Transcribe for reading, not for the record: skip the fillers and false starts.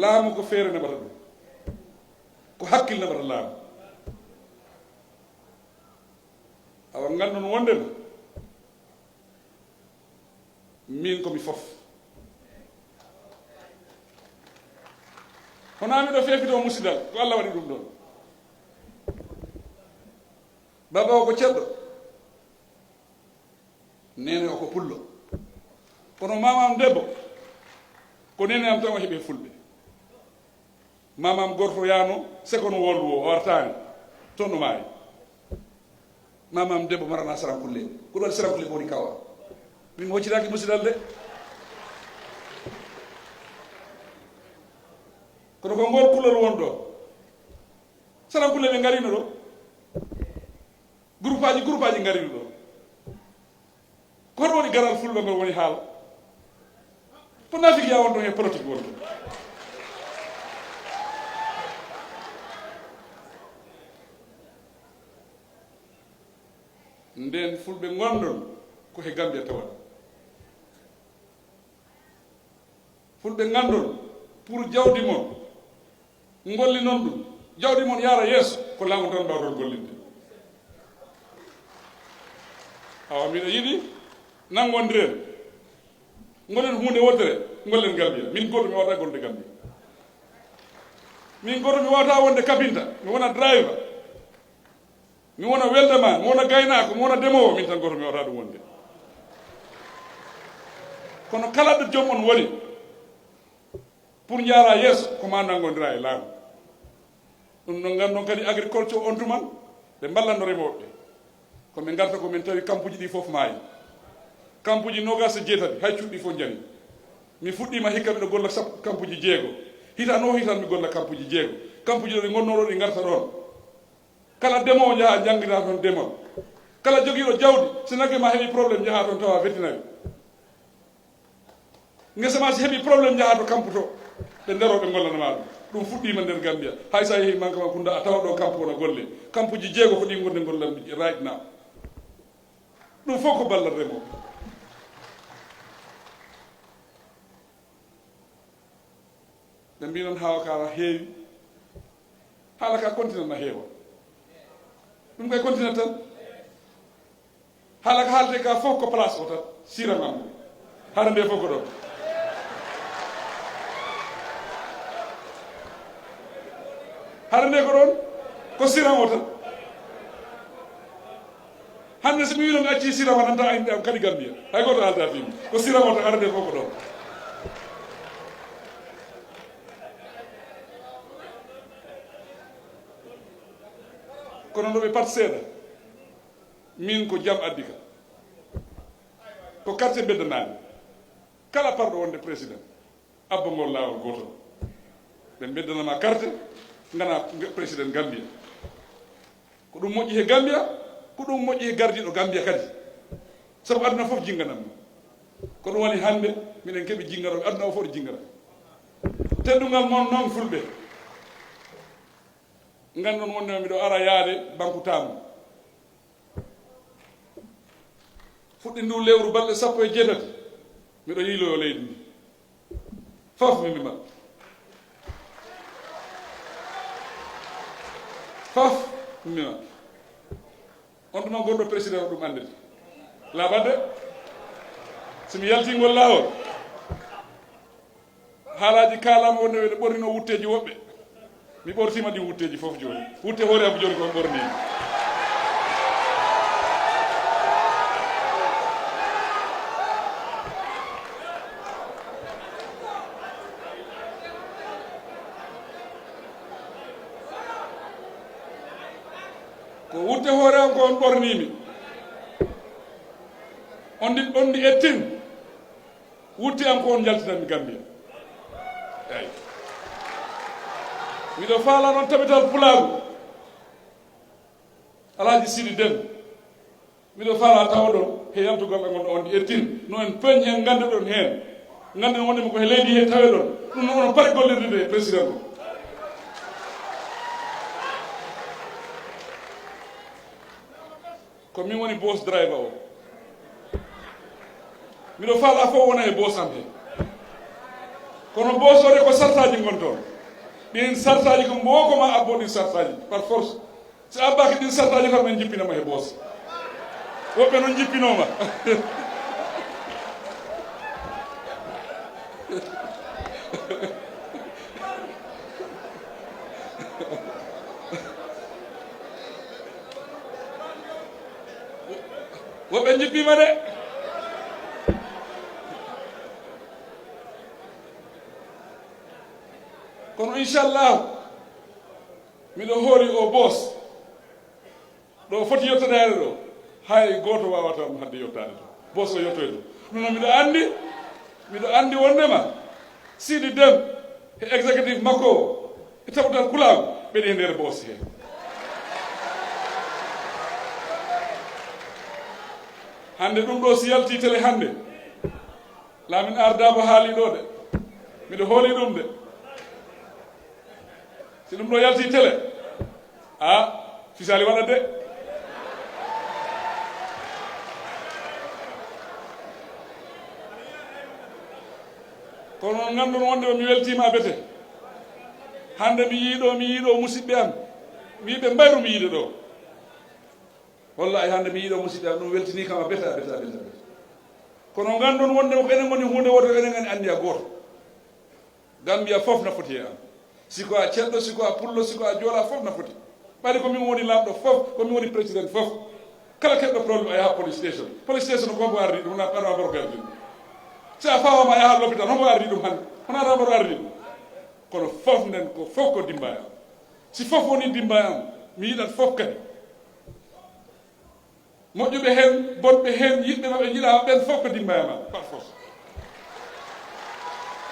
laamu ko feere naɓata ɗum ko hakkille naɓata laamu awa ngandon wondema min komi fof hono miɗo fefito musidal ko Allah waɗi ɗum ɗon baba o ko cedɗo nene o ko pullo kono mamam debbo ko nene am tan o heeɓe fulɓe mamam gorto yano sekono woldu o wartani toon no maayi mamam debbo marana sarankulle ko ɗo waɗi sarankulle ko woni kawa min mi hoccitaki musidal de kono ko ngol kulol won ɗo sarankulle ɓe garino ɗo groupe aji garino ɗo kono woni garal fulɓe ngol woni haala ko nafiki ya won ɗon e politique won ɗon nden fulɓe gonɗon ko he Ganbiya tawa fulɓe gandon pour jawdi mon golli noon ɗum jawdi mon yaara yeeso ko laamu tan mbawton gollinde awa miɗo yiɗi nangondiren gonen hunde wotere gollen Ganbiya min goto mi wawata golde Ganbiya min goto mi wawata wonde kabinta mi wona driver mi wona weldaman mi wona gaynako mi wona demowo min tan goto mi wawata ɗum wonde kono kala ɗo joom on woni pour jaara yeeso ko ma nangodira e laamu ɗum no gandon kadi agriculture on tuman ɓe ballanno remoɓe komin garta komin tawi kampuji ɗi fof maayi kampuji nogas e jeetati hay cuuɗɗi fof jani mi fuɗɗima hikka miɗo golla kampuji jeego hitan o hitan mi golla kampuji jeego kampuji ɗo ɗi gonnoɗo ɗi garta ɗon kala demowo jaha jangguita toon demol kala joguiɗo jawdi sinake ma heeɓi probléme jaha toon tawa vétinaire ngesa ma si heeɓi probléme jaha to kamputo ɓe nderoɓe gollanama ɗum fuɗɗima nder Ganbiya hay sa yeehi manque ma kunda a tawa ɗo kampu wona golle kampuji jeego ko ɗi gonde gollanmi right now ɗum fof ko ballat remoɓe ɓe mbi noon haala ka heewi haala ka continue na heewa ɗum koye continue tan haala ka haalte ka fof ko place o tan siranam haala nde fof ko ɗon haala nde ko ɗon ko siran o tan hande so mi wino mi acci sirama tan ta inde am kadi Ganbiya hay goto haalda fimi ko siran o tan haala nde fof ko ɗon kono no ɓe pat seeɗa min ko jaam addi ka ko quartier beddanani kala parɗo wonde président abba ngol laawol gotol ɓe beddanama carte gana président Ganbiya ko ɗum moƴƴi he Ganbiya ko ɗum moƴƴi he gardiɗo Ganbiya kadi sabu aduna fof jinganamma ko ɗum woni hande minen keeɓi jingaroɓe aduna o fof ɗo jingara teddugal mon noon fulɓe gandon wonde miɗo ara yaade banque tamu fuɗɗi ndu lewru balɗe 17 miɗo yiiloyo leydi ndi fof mi mbima fof mi mbima on tuma gonɗo président o ɗum andete laaɓadde somi yaltingol laawol haalaji kalama wonde ɓe ɓornino wutteji woɓɓe mi ɓortima ɗi wutteji fof joni wutte hoore am joni ko ɓornimi ko wutte hoore am ko on ɓornimi on ɗi ettin wutte am ko on jaltinanmi Ganbiya eyi miɗo faala noon tabital pulaagu Alaaji Sidi Den miɗo faala tawa ɗon he yamtugol ɓe gonɗo on ɗi ettin no en peñ en gande ɗon heen ganden wondema ko he leydi he tawe ɗon ɗum noon onon pari gollirde président o ko min woni boss driver o miɗo faala fof wona e boss am he kono boosore ko sartaji gon toon ɗin sartaji ko mokoma abbo ɗin sartaji par force so abbaki ɗin sartaji kam en jippinama he boos woɓɓe noon jippinoma woɓɓe jippima de kono inchallahu miɗo hooli o boos ɗo foti yettodare ɗo hay goto wawata hadde yettade to boos o yettoyto ɗum noon miɗo andi wondema Sidi Dem e exécutif makko o e taɓatal kulago ɓeɗe e nder boos he hande ɗum ɗo si yalti télé hande laamin ardabo haali ɗo de miɗo hooli ɗum de si ɗum ɗo yalti télé a fisali waɗat de kono noon ngannduno wonde o mi weltima bete hande mi yiiɗo musidɓe am mi yiɓe mbayrumi yiide ɗo wallahi hande mi yiiɗo musidɓe am ɗum weltini kam a beta kono ngandon wonde ko enen goni hunde woto enen gani andi a goto Ganbiya fof nafoti am siko a ceddo siko a pullo siko a joola fof nafoti ɓayde komin woni lamɗo fof komin woni président fof kala keɓɗo probléme a yaha police station ko mbo ardi ɗum na Adama Barrow gardi si a fawama a yaha l'hôpital hombo ardi ɗum hande hono Adama Barrow ardi ɗum kono fof nden ko fof ko dimba am si fof woni dimba am mi yiɗat fof kadi moƴƴuɓe hen bonɓe hen yiɗɓe maɓe jiiɗama ɓen fof ko dimbayama par force